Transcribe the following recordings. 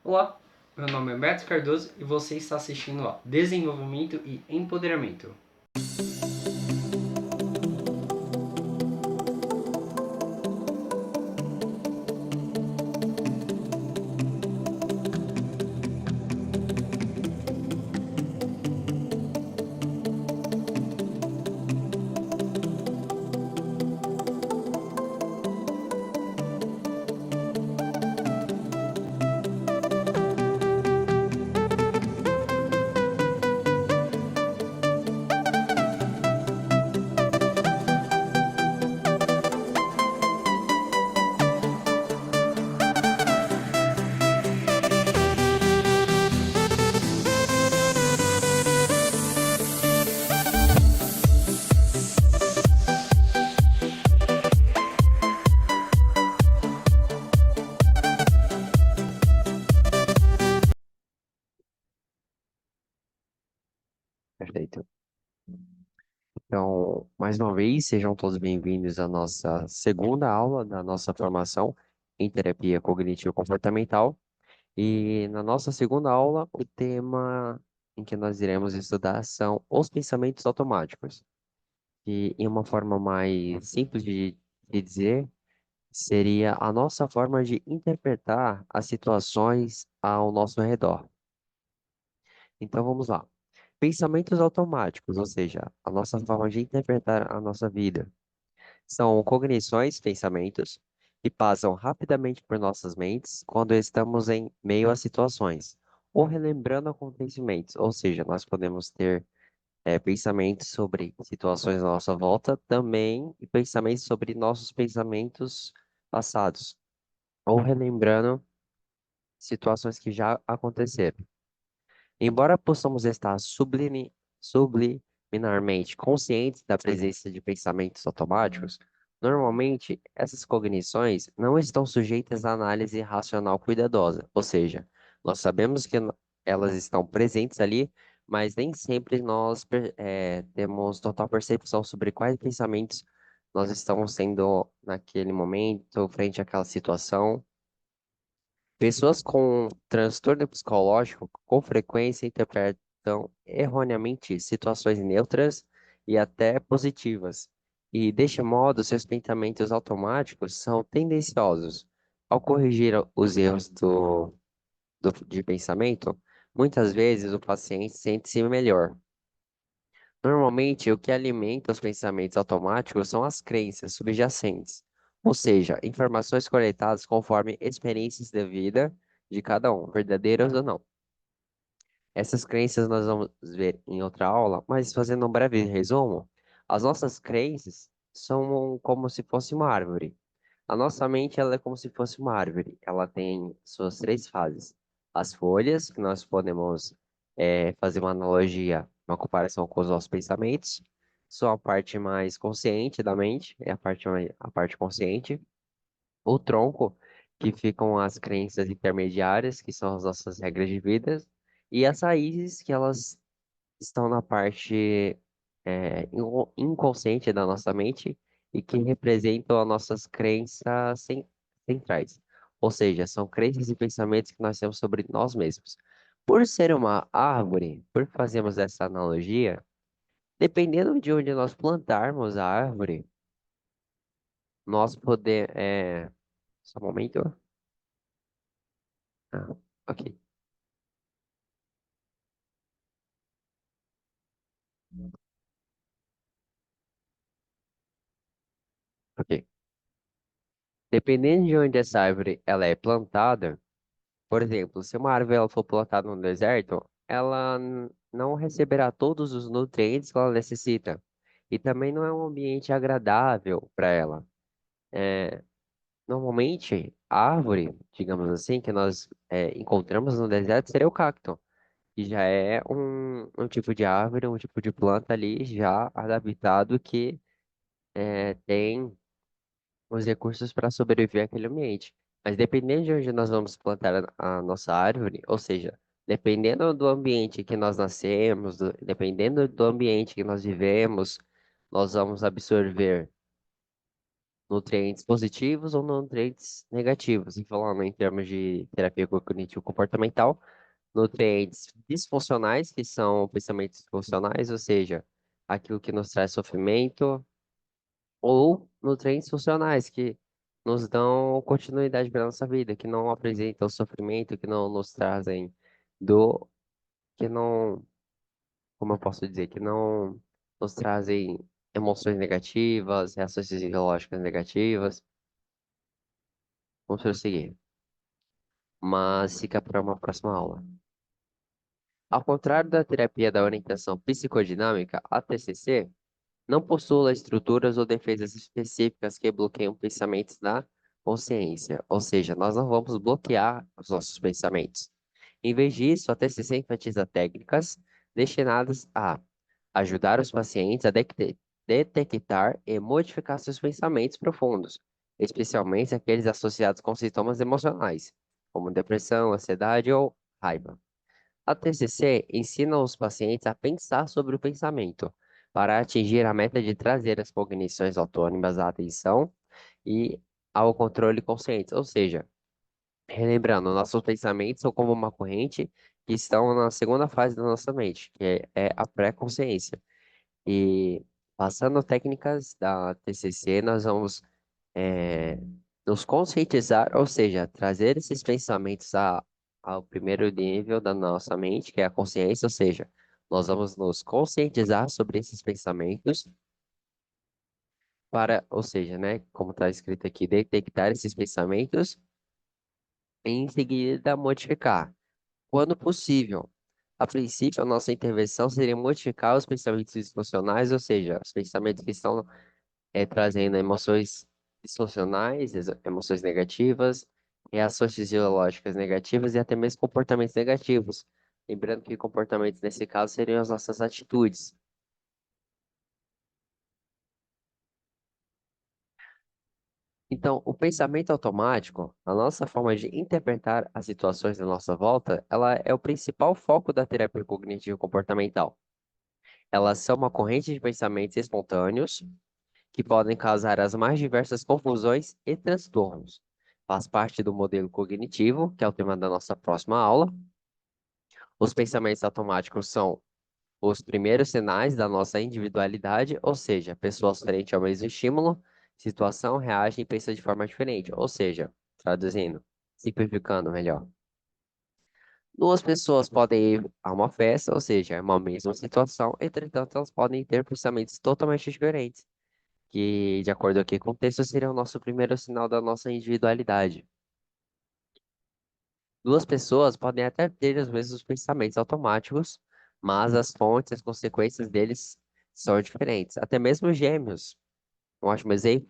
Olá, meu nome é Beto Cardoso e você está assistindo a Desenvolvimento e Empoderamento. Perfeito. Então, mais uma vez, sejam todos bem-vindos à nossa segunda aula da nossa formação em terapia cognitivo-comportamental. E na nossa segunda aula, o tema em que nós iremos estudar são os pensamentos automáticos. E em uma forma mais simples de dizer, seria a nossa forma de interpretar as situações ao nosso redor. Então, vamos lá. Pensamentos automáticos, ou seja, a nossa forma de interpretar a nossa vida, são cognições, pensamentos, que passam rapidamente por nossas mentes quando estamos em meio a situações, ou relembrando acontecimentos, ou seja, nós podemos ter pensamentos sobre situações à nossa volta também, e pensamentos sobre nossos pensamentos passados, ou relembrando situações que já aconteceram. Embora possamos estar subliminarmente conscientes da presença de pensamentos automáticos, normalmente essas cognições não estão sujeitas à análise racional cuidadosa, ou seja, nós sabemos que elas estão presentes ali, mas nem sempre nós temos total percepção sobre quais pensamentos nós estamos tendo naquele momento, frente àquela situação. Pessoas com transtorno psicológico com frequência interpretam erroneamente situações neutras e até positivas, e deste modo seus pensamentos automáticos são tendenciosos. Ao corrigir os erros de pensamento, muitas vezes o paciente sente-se melhor. Normalmente, o que alimenta os pensamentos automáticos são as crenças subjacentes, ou seja, informações coletadas conforme experiências de vida de cada um, verdadeiras ou não. Essas crenças nós vamos ver em outra aula, mas fazendo um breve resumo, as nossas crenças são como se fosse uma árvore. A nossa mente ela é como se fosse uma árvore. Ela tem suas três fases. As folhas, que nós podemos fazer uma analogia, uma comparação com os nossos pensamentos, são a parte mais consciente da mente, é a parte consciente. O tronco, que ficam as crenças intermediárias, que são as nossas regras de vida, e as raízes, que elas estão na parte inconsciente da nossa mente e que representam as nossas crenças centrais. Ou seja, são crenças e pensamentos que nós temos sobre nós mesmos. Por ser uma árvore, por fazermos essa analogia, dependendo de onde nós plantarmos a árvore, nós podemos. Só um momento. Ah, ok. Ok. Dependendo de onde essa árvore ela é plantada, por exemplo, se uma árvore ela for plantada no deserto, ela não receberá todos os nutrientes que ela necessita. E também não é um ambiente agradável para ela. É, normalmente, a árvore, digamos assim, que nós encontramos no deserto seria o cacto, que já é um tipo de árvore, um tipo de planta ali já adaptado que tem os recursos para sobreviver àquele ambiente. Mas dependendo de onde nós vamos plantar a nossa árvore, ou seja, dependendo do ambiente que nós nascemos, dependendo do ambiente que nós vivemos, nós vamos absorver nutrientes positivos ou nutrientes negativos. E falando em termos de terapia cognitivo-comportamental, nutrientes disfuncionais, que são pensamentos disfuncionais, ou seja, aquilo que nos traz sofrimento, ou nutrientes funcionais, que nos dão continuidade para a nossa vida, que não apresentam sofrimento, que não nos trazem dor, que não, como eu posso dizer, que não nos trazem emoções negativas, reações fisiológicas negativas. Vamos prosseguir, mas fica para uma próxima aula. Ao contrário da terapia da orientação psicodinâmica, a TCC não postula estruturas ou defesas específicas que bloqueiam pensamentos da consciência, ou seja, nós não vamos bloquear os nossos pensamentos. Em vez disso, a TCC enfatiza técnicas destinadas a ajudar os pacientes a detectar e modificar seus pensamentos profundos, especialmente aqueles associados com sintomas emocionais, como depressão, ansiedade ou raiva. A TCC ensina os pacientes a pensar sobre o pensamento, para atingir a meta de trazer as cognições autônomas à atenção e ao controle consciente. Ou seja, relembrando, nossos pensamentos são como uma corrente que estão na segunda fase da nossa mente, que é a pré-consciência. E passando técnicas da TCC, nós vamos é, nos conscientizar, ou seja, trazer esses pensamentos ao primeiro nível da nossa mente, que é a consciência, ou seja, nós vamos nos conscientizar sobre esses pensamentos para, ou seja, né, como está escrito aqui, detectar esses pensamentos e em seguida modificar, quando possível. A princípio, a nossa intervenção seria modificar os pensamentos disfuncionais, ou seja, os pensamentos que estão trazendo emoções disfuncionais, emoções negativas, reações fisiológicas negativas e até mesmo comportamentos negativos. Lembrando que comportamentos nesse caso seriam as nossas atitudes. Então, o pensamento automático, a nossa forma de interpretar as situações à nossa volta, ela é o principal foco da terapia cognitivo-comportamental. Elas são uma corrente de pensamentos espontâneos que podem causar as mais diversas confusões e transtornos. Faz parte do modelo cognitivo, que é o tema da nossa próxima aula. Os pensamentos automáticos são os primeiros sinais da nossa individualidade, ou seja, pessoas frente ao mesmo estímulo, situação, reagem e pensam de forma diferente. Ou seja, traduzindo, simplificando melhor. Duas pessoas podem ir a uma festa, ou seja, é uma mesma situação, entretanto, elas podem ter pensamentos totalmente diferentes, que, de acordo aqui com o texto, seria o nosso primeiro sinal da nossa individualidade. Duas pessoas podem até ter os mesmos pensamentos automáticos, mas as fontes e as consequências deles são diferentes. Até mesmo gêmeos, um ótimo exemplo,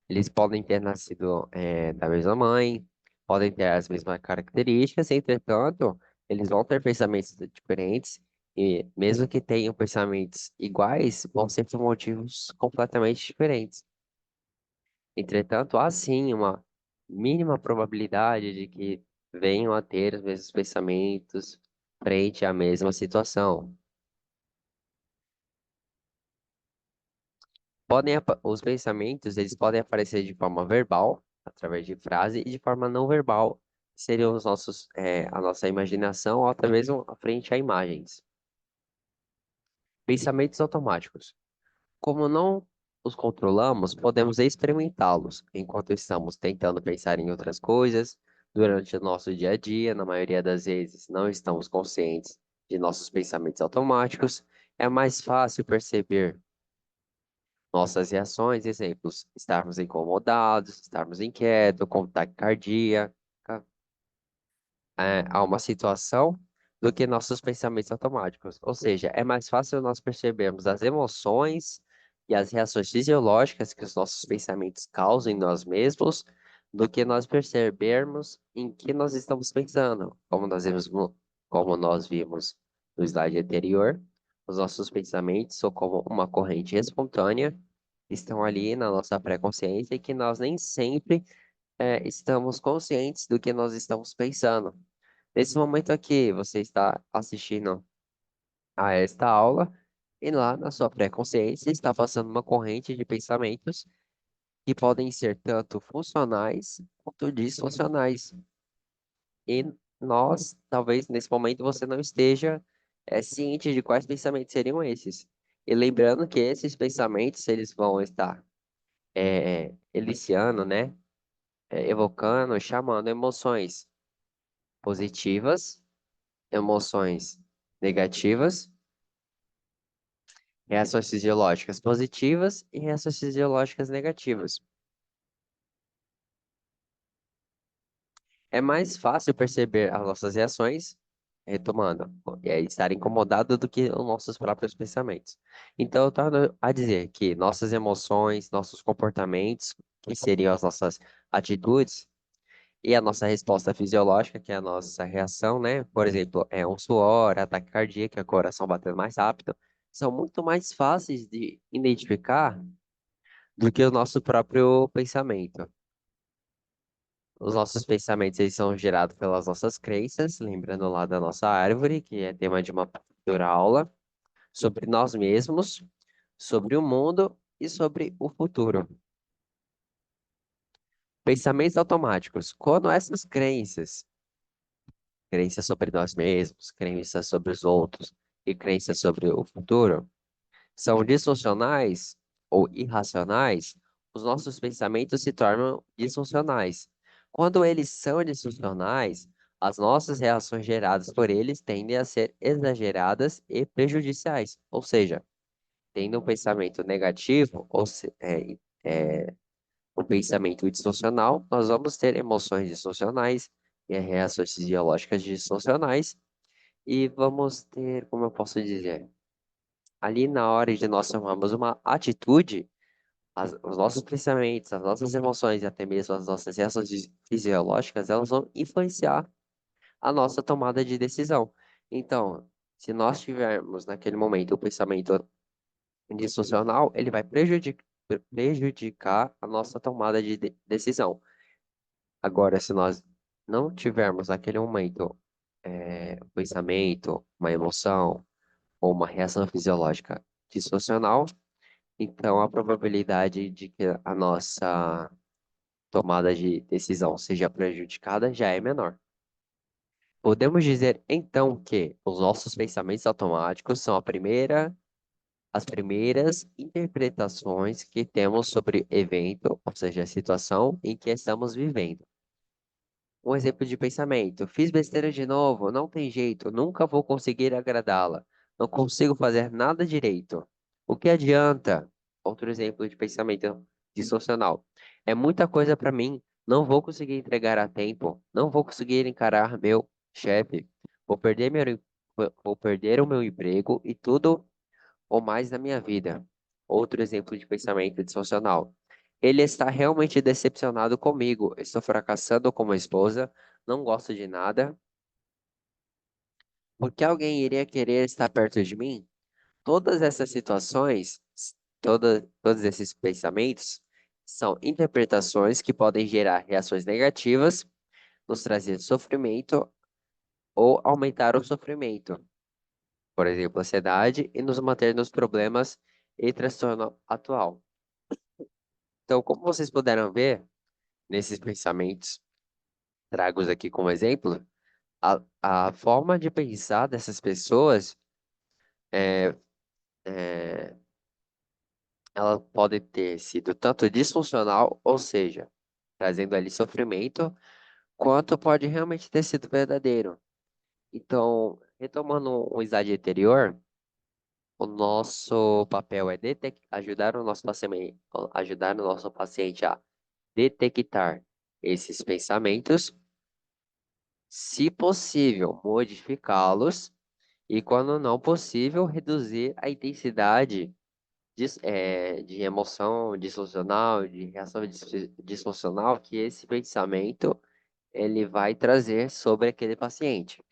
eles podem ter nascido da mesma mãe, podem ter as mesmas características, entretanto, eles vão ter pensamentos diferentes, e mesmo que tenham pensamentos iguais, vão ser por motivos completamente diferentes. Entretanto, há sim uma mínima probabilidade de que venham a ter os mesmos pensamentos frente à mesma situação. Os pensamentos, eles podem aparecer de forma verbal, através de frase, e de forma não verbal, que seriam a nossa imaginação, ou até mesmo frente a imagens. Pensamentos automáticos. Como não os controlamos, podemos experimentá-los enquanto estamos tentando pensar em outras coisas durante o nosso dia a dia. Na maioria das vezes, não estamos conscientes de nossos pensamentos automáticos. É mais fácil perceber nossas reações, exemplos, estarmos incomodados, estarmos inquietos, com taquicardia, a uma situação do que nossos pensamentos automáticos. Ou seja, é mais fácil nós percebermos as emoções e as reações fisiológicas que os nossos pensamentos causam em nós mesmos do que nós percebermos em que nós estamos pensando. Como nós vimos no slide anterior, os nossos pensamentos são como uma corrente espontânea, estão ali na nossa pré-consciência e que nós nem sempre estamos conscientes do que nós estamos pensando. Nesse momento aqui, você está assistindo a esta aula e lá na sua pré-consciência está passando uma corrente de pensamentos que podem ser tanto funcionais quanto disfuncionais. E nós, talvez nesse momento, você não esteja ciente de quais pensamentos seriam esses. E lembrando que esses pensamentos, eles vão estar eliciando, né? Evocando, chamando emoções positivas, emoções negativas, reações fisiológicas positivas e reações fisiológicas negativas. É mais fácil perceber as nossas reações, retomando, e aí estar incomodado do que os nossos próprios pensamentos. Então, eu torno a dizer que nossas emoções, nossos comportamentos, que seriam as nossas atitudes, e a nossa resposta fisiológica, que é a nossa reação, né? Por exemplo, é um suor, ataque cardíaco, é o coração batendo mais rápido, são muito mais fáceis de identificar do que o nosso próprio pensamento. Os nossos pensamentos eles são gerados pelas nossas crenças, lembrando lá da nossa árvore, que é tema de uma futura aula, sobre nós mesmos, sobre o mundo e sobre o futuro. Pensamentos automáticos. Quando essas crenças sobre nós mesmos, crenças sobre os outros e crenças sobre o futuro, são disfuncionais ou irracionais, os nossos pensamentos se tornam disfuncionais. Quando eles são disfuncionais, as nossas reações geradas por eles tendem a ser exageradas e prejudiciais. Ou seja, tendo um pensamento negativo, um pensamento disfuncional, nós vamos ter emoções disfuncionais e reações fisiológicas disfuncionais, e vamos ter, como eu posso dizer, ali na hora de nós tomarmos uma atitude, os nossos pensamentos, as nossas emoções e até mesmo as nossas reações fisiológicas, elas vão influenciar a nossa tomada de decisão. Então, se nós tivermos naquele momento o pensamento disfuncional, ele vai prejudicar a nossa tomada de decisão. Agora, se nós não tivermos naquele momento um pensamento, uma emoção ou uma reação fisiológica disfuncional, então a probabilidade de que a nossa tomada de decisão seja prejudicada já é menor. Podemos dizer então que os nossos pensamentos automáticos são as primeiras interpretações que temos sobre o evento, ou seja, a situação em que estamos vivendo. Um exemplo de pensamento: fiz besteira de novo, não tem jeito, nunca vou conseguir agradá-la, não consigo fazer nada direito. O que adianta? Outro exemplo de pensamento disfuncional: é muita coisa para mim, não vou conseguir entregar a tempo, não vou conseguir encarar meu chefe, vou perder o meu emprego e tudo ou mais na minha vida. Outro exemplo de pensamento disfuncional: ele está realmente decepcionado comigo. Estou fracassando como esposa, não gosto de nada. Por que alguém iria querer estar perto de mim? Todas essas situações, todos esses pensamentos, são interpretações que podem gerar reações negativas, nos trazer sofrimento ou aumentar o sofrimento. Por exemplo, ansiedade e nos manter nos problemas e transtorno atual. Então, como vocês puderam ver nesses pensamentos tragos aqui como exemplo, a forma de pensar dessas pessoas é, é, ela pode ter sido tanto disfuncional, ou seja, trazendo ali sofrimento, quanto pode realmente ter sido verdadeiro. Então, retomando um slide anterior, o nosso papel é ajudar o nosso paciente a detectar esses pensamentos, se possível, modificá-los e, quando não possível, reduzir a intensidade de emoção disfuncional, de reação disfuncional que esse pensamento ele vai trazer sobre aquele paciente.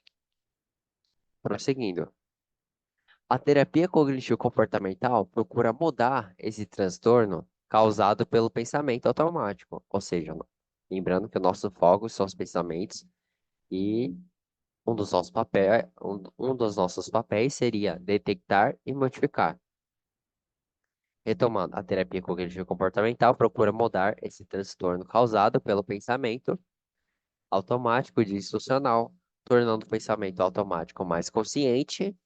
Prosseguindo. A terapia cognitivo-comportamental procura mudar esse transtorno causado pelo pensamento automático, ou seja, lembrando que o nosso foco são os pensamentos e um dos nossos papéis seria detectar e modificar. Retomando, a terapia cognitivo comportamental procura mudar esse transtorno causado pelo pensamento automático e disfuncional, tornando o pensamento automático mais consciente,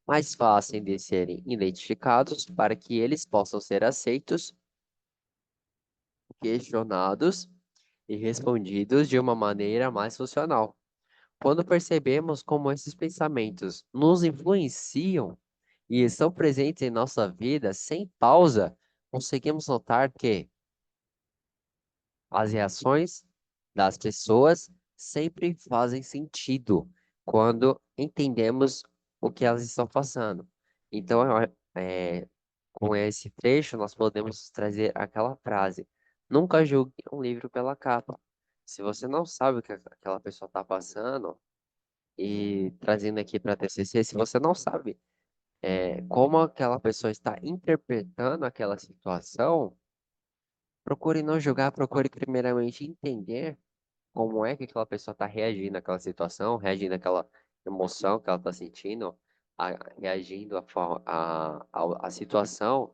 mais fácil de serem identificados para que eles possam ser aceitos, questionados e respondidos de uma maneira mais funcional. Quando percebemos como esses pensamentos nos influenciam e estão presentes em nossa vida sem pausa, conseguimos notar que as reações das pessoas sempre fazem sentido quando entendemos o que elas estão passando. Então, com esse trecho, nós podemos trazer aquela frase: nunca julgue um livro pela capa. Se você não sabe o que aquela pessoa está passando, e trazendo aqui para a TCC, se você não sabe como aquela pessoa está interpretando aquela situação, procure não julgar, procure primeiramente entender como é que aquela pessoa está reagindo àquela situação, reagindo àquela emoção que ela está sentindo, reagindo à situação,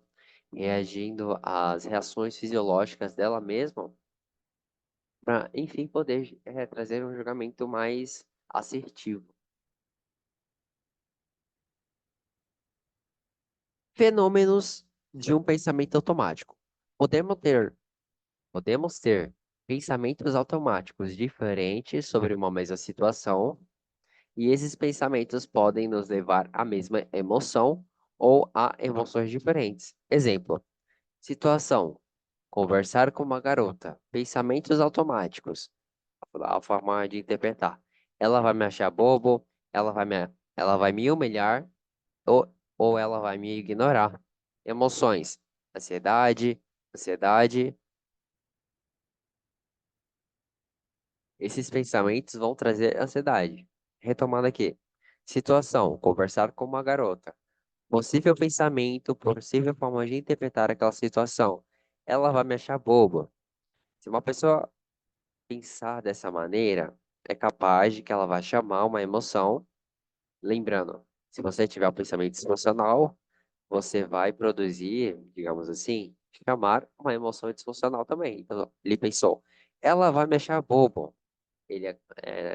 reagindo às reações fisiológicas dela mesma, para, enfim, poder trazer um julgamento mais assertivo. Fenômenos de um pensamento automático. Podemos ter, podemos ter pensamentos automáticos diferentes sobre uma mesma situação, e esses pensamentos podem nos levar à mesma emoção ou a emoções diferentes. Exemplo: situação, conversar com uma garota, pensamentos automáticos, a forma de interpretar. Ela vai me achar bobo, ela vai me humilhar ou ela vai me ignorar. Emoções, ansiedade, ansiedade. Esses pensamentos vão trazer ansiedade. Retomando aqui. Situação, conversar com uma garota. Possível pensamento, possível forma de interpretar aquela situação. Ela vai me achar bobo. Se uma pessoa pensar dessa maneira, é capaz de que ela vai chamar uma emoção. Lembrando, se você tiver um pensamento emocional, você vai produzir, digamos assim, chamar uma emoção disfuncional também. Então, ele pensou, ela vai me achar bobo.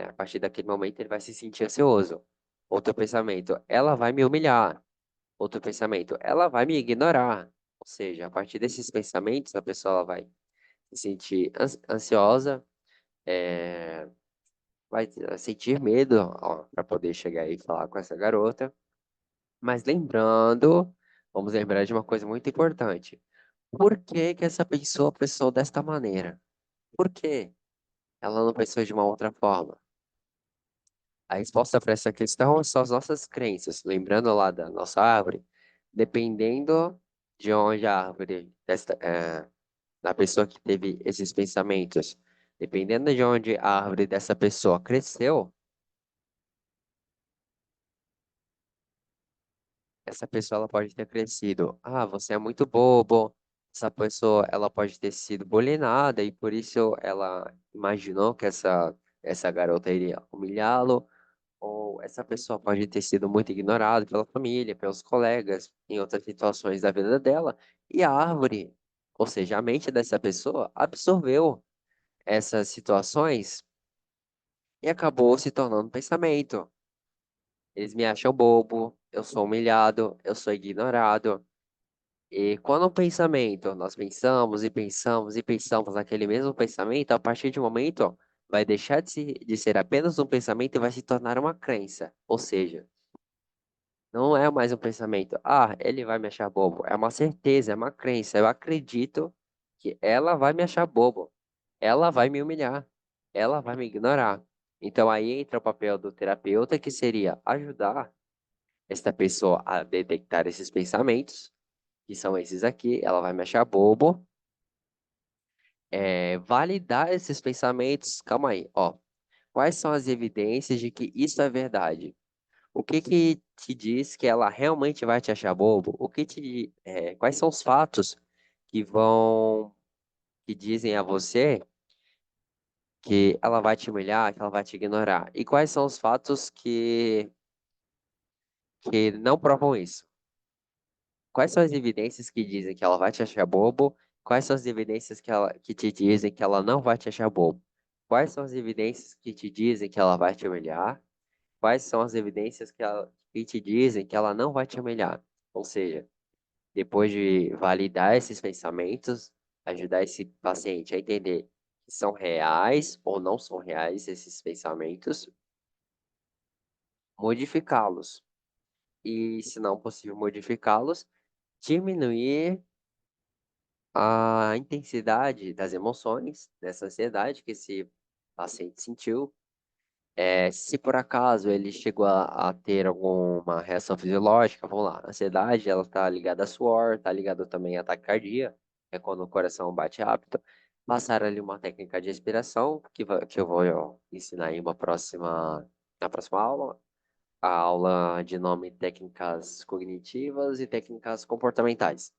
A partir daquele momento, ele vai se sentir ansioso. Outro pensamento, ela vai me humilhar. Outro pensamento, ela vai me ignorar. Ou seja, a partir desses pensamentos, a pessoa ela vai se sentir ansiosa, é, vai sentir medo para poder chegar e falar com essa garota. Mas lembrando, vamos lembrar de uma coisa muito importante. Por que que essa pessoa pensou desta maneira? Por que ela não pensou de uma outra forma? A resposta para essa questão são as nossas crenças. Lembrando lá da nossa árvore, dependendo de onde a árvore da pessoa que teve esses pensamentos, dependendo de onde a árvore dessa pessoa cresceu, essa pessoa ela pode ter crescido. Ah, você é muito bobo. Essa pessoa ela pode ter sido bulinada e por isso ela imaginou que essa garota iria humilhá-lo. Ou essa pessoa pode ter sido muito ignorada pela família, pelos colegas, em outras situações da vida dela. E a árvore, ou seja, a mente dessa pessoa absorveu essas situações e acabou se tornando um pensamento. Eles me acham bobo, eu sou humilhado, eu sou ignorado. E quando um pensamento, nós pensamos e pensamos e pensamos naquele mesmo pensamento, a partir de um momento vai deixar de ser apenas um pensamento e vai se tornar uma crença. Ou seja, não é mais um pensamento, ah, ele vai me achar bobo. É uma certeza, é uma crença. Eu acredito que ela vai me achar bobo. Ela vai me humilhar. Ela vai me ignorar. Então aí entra o papel do terapeuta, que seria ajudar esta pessoa a detectar esses pensamentos, que são esses aqui. Ela vai me achar bobo. Validar esses pensamentos. Calma aí, ó. Quais são as evidências de que isso é verdade? O que que te diz que ela realmente vai te achar bobo? Quais são os fatos que que dizem a você que ela vai te humilhar, que ela vai te ignorar? E quais são os fatos que não provam isso? Quais são as evidências que dizem que ela vai te achar bobo? Quais são as evidências que te dizem que ela não vai te achar bobo? Quais são as evidências que te dizem que ela vai te humilhar? Quais são as evidências que te dizem que ela não vai te humilhar? Ou seja, depois de validar esses pensamentos, ajudar esse paciente a entender que são reais ou não são reais esses pensamentos, modificá-los. E, se não possível modificá-los, diminuir a intensidade das emoções, dessa ansiedade que esse paciente sentiu. Se por acaso ele chegou a ter alguma reação fisiológica, vamos lá, a ansiedade, ela está ligada a suor, está ligada também a taquicardia, é quando o coração bate rápido. Passar ali uma técnica de respiração, que eu vou ensinar em na próxima aula, a aula de nome técnicas cognitivas e técnicas comportamentais,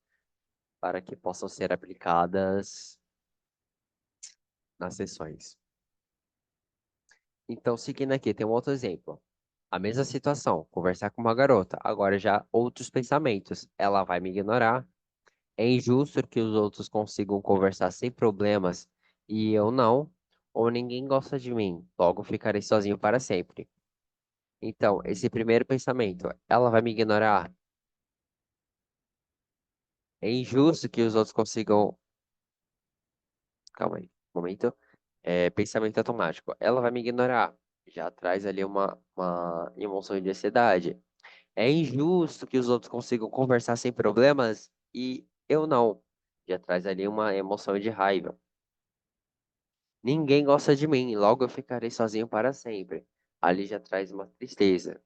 para que possam ser aplicadas nas sessões. Então, seguindo aqui, tem um outro exemplo. A mesma situação, conversar com uma garota, agora já outros pensamentos. Ela vai me ignorar. É injusto que os outros consigam conversar sem problemas e eu não, ou ninguém gosta de mim, logo ficarei sozinho para sempre. Então, esse primeiro pensamento, ela vai me ignorar. É injusto que os outros consigam. Calma aí, um momento. Pensamento automático. Ela vai me ignorar. Já traz ali uma emoção de ansiedade. É injusto que os outros consigam conversar sem problemas e eu não. Já traz ali uma emoção de raiva. Ninguém gosta de mim, logo eu ficarei sozinho para sempre. Ali já traz uma tristeza.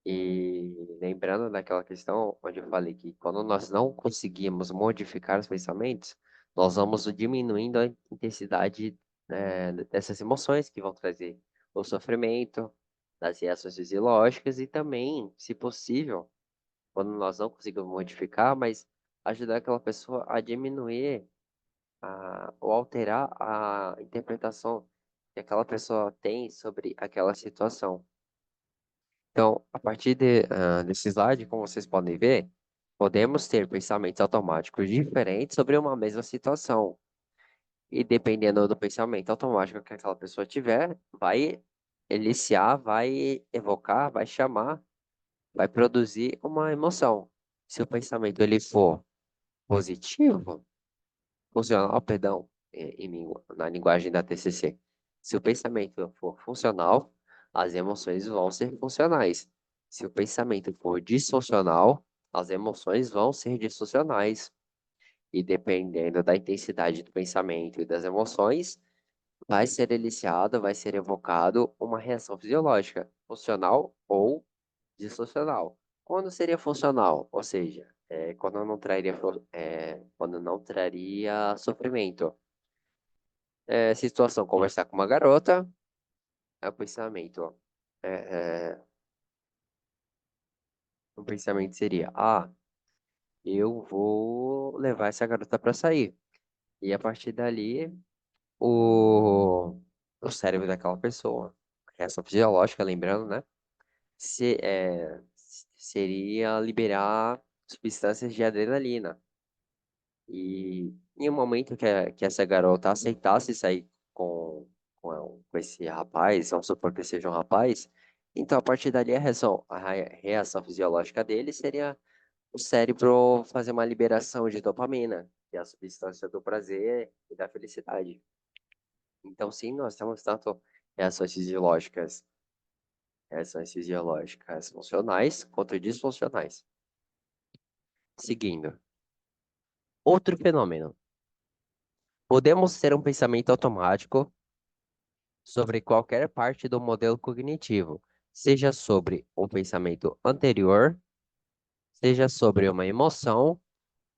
E lembrando daquela questão onde eu falei que quando nós não conseguimos modificar os pensamentos, nós vamos diminuindo a intensidade, dessas emoções que vão trazer o sofrimento, das reações fisiológicas e também, se possível, quando nós não conseguimos modificar, mas ajudar aquela pessoa a diminuir ou alterar a interpretação que aquela pessoa tem sobre aquela situação. Então, a partir desse slide, como vocês podem ver, podemos ter pensamentos automáticos diferentes sobre uma mesma situação. E dependendo do pensamento automático que aquela pessoa tiver, vai eliciar, vai evocar, vai chamar, vai produzir uma emoção. Se o pensamento ele for positivo, funcional, perdão, na linguagem da TCC. Se o pensamento for funcional, as emoções vão ser funcionais. Se o pensamento for disfuncional, as emoções vão ser disfuncionais. E dependendo da intensidade do pensamento e das emoções, vai ser eliciado, vai ser evocado uma reação fisiológica, funcional ou disfuncional. Quando seria funcional? Ou seja, quando não traria sofrimento. Situação, conversar com uma garota, o pensamento. É, é, o pensamento seria, eu vou levar essa garota para sair. E a partir dali, o, o cérebro daquela pessoa, reação fisiológica, lembrando, né? Seria liberar substâncias de adrenalina. E em um momento que essa garota aceitasse sair com esse rapaz, vamos supor que seja um rapaz, então a partir dali a reação fisiológica dele seria o cérebro fazer uma liberação de dopamina, que é a substância do prazer e da felicidade. Então, sim, nós temos tanto reações fisiológicas, reações fisiológicas funcionais quanto disfuncionais. Seguindo. Outro fenômeno. Podemos ter um pensamento automático sobre qualquer parte do modelo cognitivo, seja sobre um pensamento anterior, seja sobre uma emoção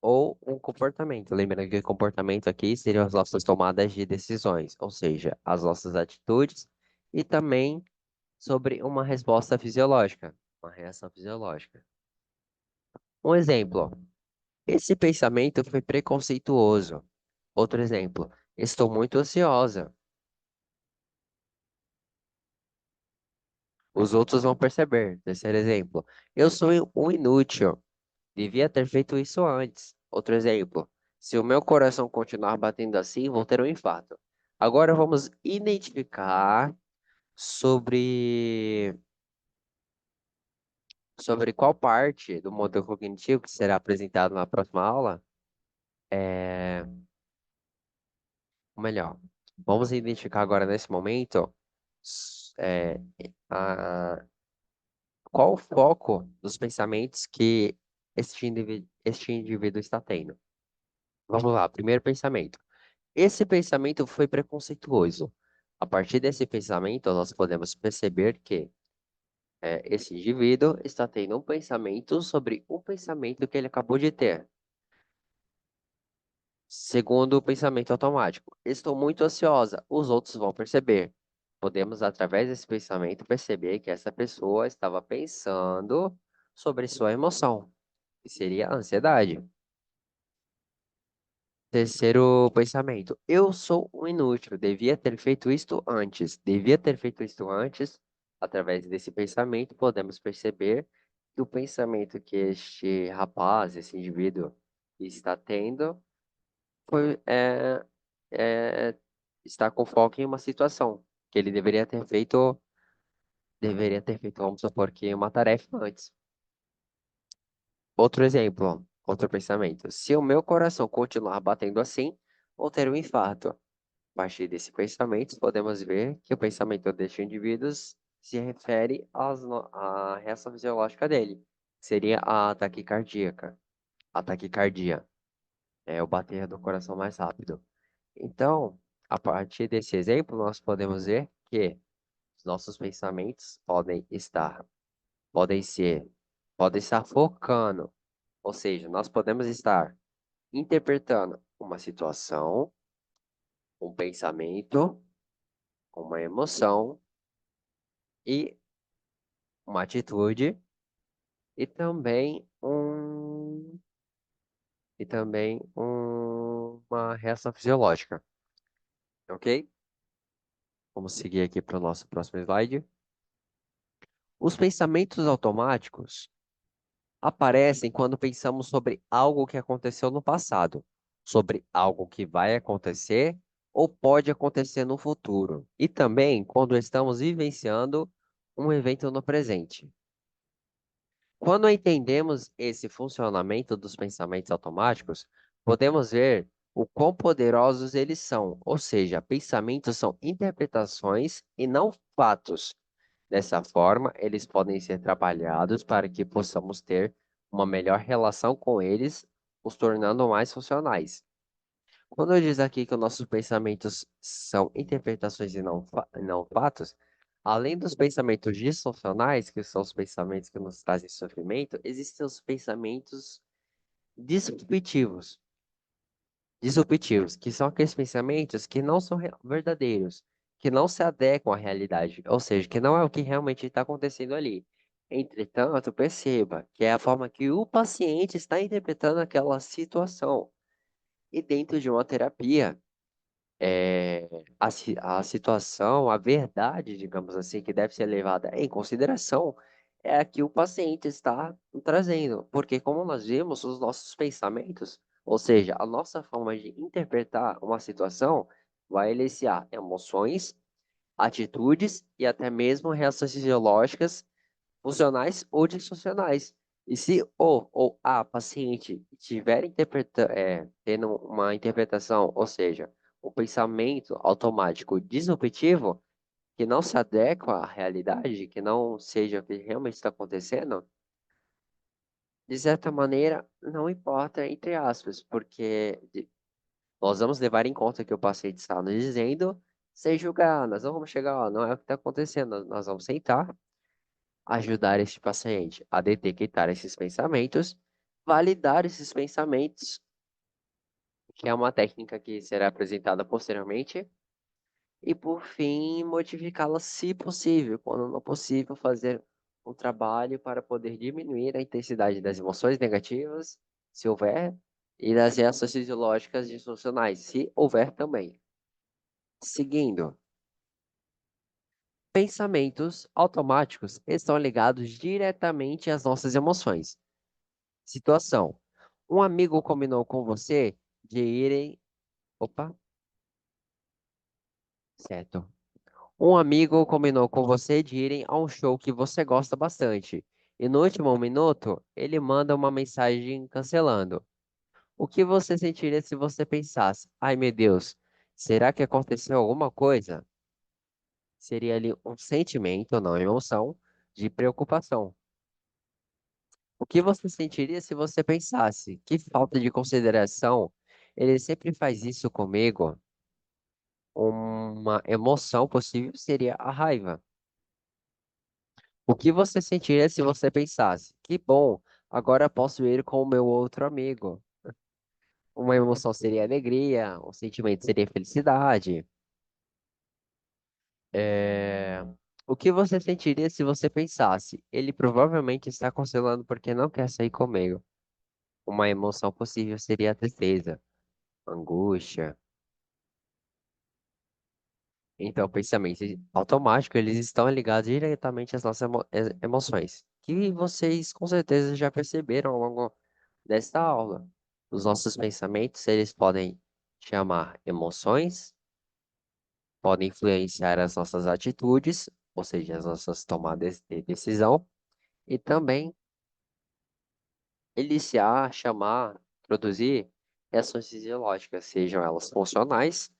ou um comportamento. Lembrando que comportamento aqui seriam as nossas tomadas de decisões, ou seja, as nossas atitudes, e também sobre uma resposta fisiológica, uma reação fisiológica. Um exemplo: esse pensamento foi preconceituoso. Outro exemplo: estou muito ansiosa. Os outros vão perceber. Terceiro exemplo: eu sou um inútil. devia ter feito isso antes. Outro exemplo, se o meu coração continuar batendo assim, vou ter um infarto. Agora vamos identificar sobre, sobre qual parte do modelo cognitivo que será apresentado na próxima aula. É, ou melhor, vamos identificar agora nesse momento a, qual o foco dos pensamentos que este indivíduo está tendo. Vamos lá, primeiro pensamento. Esse pensamento foi preconceituoso. A partir desse pensamento, nós podemos perceber que esse indivíduo está tendo um pensamento sobre o pensamento que ele acabou de ter. Segundo o pensamento automático, estou muito ansiosa, os outros vão perceber. Podemos, através desse pensamento, perceber que essa pessoa estava pensando sobre sua emoção, que seria a ansiedade. Terceiro pensamento, eu sou um inútil, devia ter feito isto antes. Devia ter feito isto antes. Através desse pensamento, podemos perceber que o pensamento que este rapaz, esse indivíduo, está tendo foi, é, está com foco em uma situação que ele deveria ter feito, vamos supor que uma tarefa antes. Outro exemplo, outro pensamento. Se o meu coração continuar batendo assim, vou ter um infarto. A partir desse pensamento, podemos ver que o pensamento deste indivíduo se refere à reação fisiológica dele, que seria a taquicardia. A taquicardia é o bater do coração mais rápido. Então, a partir desse exemplo, nós podemos ver que os nossos pensamentos podem ser, podem estar focando, ou seja, nós podemos estar interpretando uma situação, um pensamento, uma emoção e uma atitude e uma reação fisiológica, ok? Vamos seguir aqui para o nosso próximo slide. Os pensamentos automáticos aparecem quando pensamos sobre algo que aconteceu no passado, sobre algo que vai acontecer ou pode acontecer no futuro, e também quando estamos vivenciando um evento no presente. Quando entendemos esse funcionamento dos pensamentos automáticos, podemos ver o quão poderosos eles são, ou seja, pensamentos são interpretações e não fatos. Dessa forma, eles podem ser trabalhados para que possamos ter uma melhor relação com eles, os tornando mais funcionais. Quando eu diz aqui que os nossos pensamentos são interpretações e não fatos, além dos pensamentos disfuncionais, que são os pensamentos que nos trazem sofrimento, existem os pensamentos disruptivos, disruptivos, que são aqueles pensamentos que não são verdadeiros, que não se adequam à realidade, ou seja, que não é o que realmente está acontecendo ali. Entretanto, perceba que é a forma que o paciente está interpretando aquela situação. E dentro de uma terapia, a situação, a verdade, digamos assim, que deve ser levada em consideração, é a que o paciente está trazendo. Porque, como nós vimos, os nossos pensamentos, ou seja, a nossa forma de interpretar uma situação, vai eliciar emoções, atitudes e até mesmo reações fisiológicas funcionais ou disfuncionais. E se o ou a paciente estiver tendo uma interpretação, ou seja, o pensamento automático disruptivo, que não se adequa à realidade, que não seja o que realmente está acontecendo, de certa maneira, não importa, entre aspas, porque nós vamos levar em conta que o paciente está nos dizendo, sem julgar, nós não vamos chegar, ó, não é o que está acontecendo, nós vamos sentar ajudar este paciente a detectar esses pensamentos, validar esses pensamentos, que é uma técnica que será apresentada posteriormente, e por fim, modificá-la se possível, quando não possível, fazer um trabalho para poder diminuir a intensidade das emoções negativas, se houver, e das reações fisiológicas disfuncionais, se houver também. Seguindo, pensamentos automáticos estão ligados diretamente às nossas emoções. Situação: um amigo combinou com você de irem. Opa, certo. Um amigo combinou com você de irem a um show que você gosta bastante. E no último minuto, ele manda uma mensagem cancelando. O que você sentiria se você pensasse: ai meu Deus, será que aconteceu alguma coisa? Seria ali um sentimento, não emoção, de preocupação. O que você sentiria se você pensasse: que falta de consideração, ele sempre faz isso comigo? Uma emoção possível seria a raiva. O que você sentiria se você pensasse: que bom, agora posso ir com o meu outro amigo? Uma emoção seria alegria, um sentimento seria felicidade. É, O que você sentiria se você pensasse: ele provavelmente está cancelando porque não quer sair comigo? Uma emoção possível seria a tristeza, angústia. Então, pensamentos automáticos, eles estão ligados diretamente às nossas emoções, que vocês com certeza já perceberam ao longo desta aula. Os nossos pensamentos, eles podem chamar emoções, podem influenciar as nossas atitudes, ou seja, as nossas tomadas de decisão, e também iniciar, chamar, produzir reações fisiológicas, sejam elas funcionais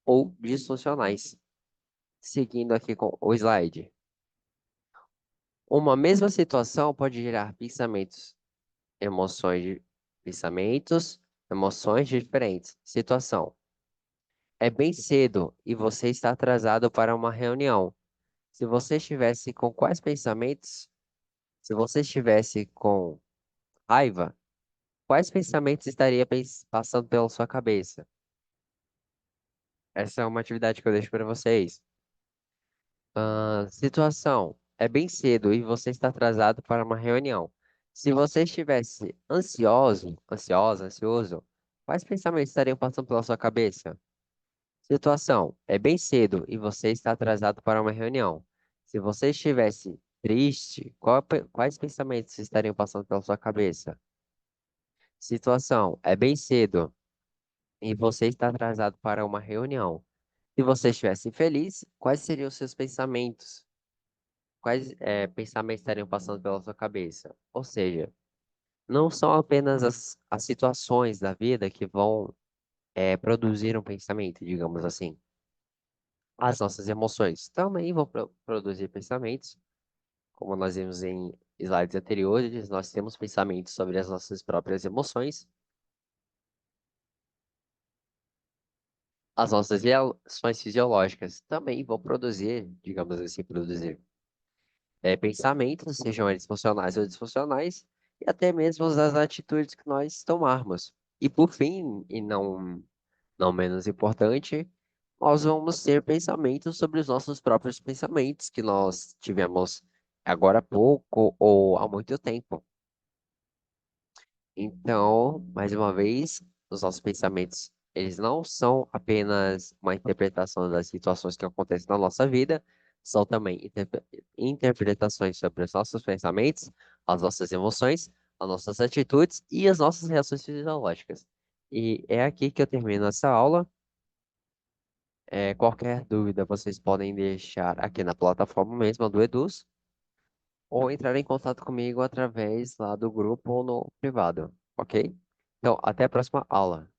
ou disfuncionais. Seguindo aqui com o slide. Uma mesma situação pode gerar pensamentos, emoções diferentes. Situação: é bem cedo e você está atrasado para uma reunião. Se você estivesse com quais pensamentos? Se você estivesse com raiva, quais pensamentos estaria passando pela sua cabeça? Essa é uma atividade que eu deixo para vocês. Situação: é bem cedo e você está atrasado para uma reunião. Se você estivesse ansioso, quais pensamentos estariam passando pela sua cabeça? Situação: é bem cedo e você está atrasado para uma reunião. Se você estivesse triste, quais pensamentos estariam passando pela sua cabeça? Situação: é bem cedo e você está atrasado para uma reunião. Se você estivesse feliz, quais seriam os seus pensamentos? Quais pensamentos estariam passando pela sua cabeça? Ou seja, não são apenas as situações da vida que vão produzir um pensamento, digamos assim. As nossas emoções também vão produzir pensamentos. Como nós vimos em slides anteriores, nós temos pensamentos sobre as nossas próprias emoções. As nossas reações fisiológicas também vão produzir, digamos assim, produzir pensamentos, sejam eles funcionais ou disfuncionais, e até mesmo as atitudes que nós tomarmos. E por fim, e não menos importante, nós vamos ter pensamentos sobre os nossos próprios pensamentos que nós tivemos agora há pouco ou há muito tempo. Então, mais uma vez, os nossos pensamentos, eles não são apenas uma interpretação das situações que acontecem na nossa vida, são também interpretações sobre os nossos pensamentos, as nossas emoções, as nossas atitudes e as nossas reações fisiológicas. E é aqui que eu termino essa aula. Qualquer dúvida vocês podem deixar aqui na plataforma mesmo do Eduz, ou entrar em contato comigo através lá do grupo ou no privado, ok? Então, até a próxima aula.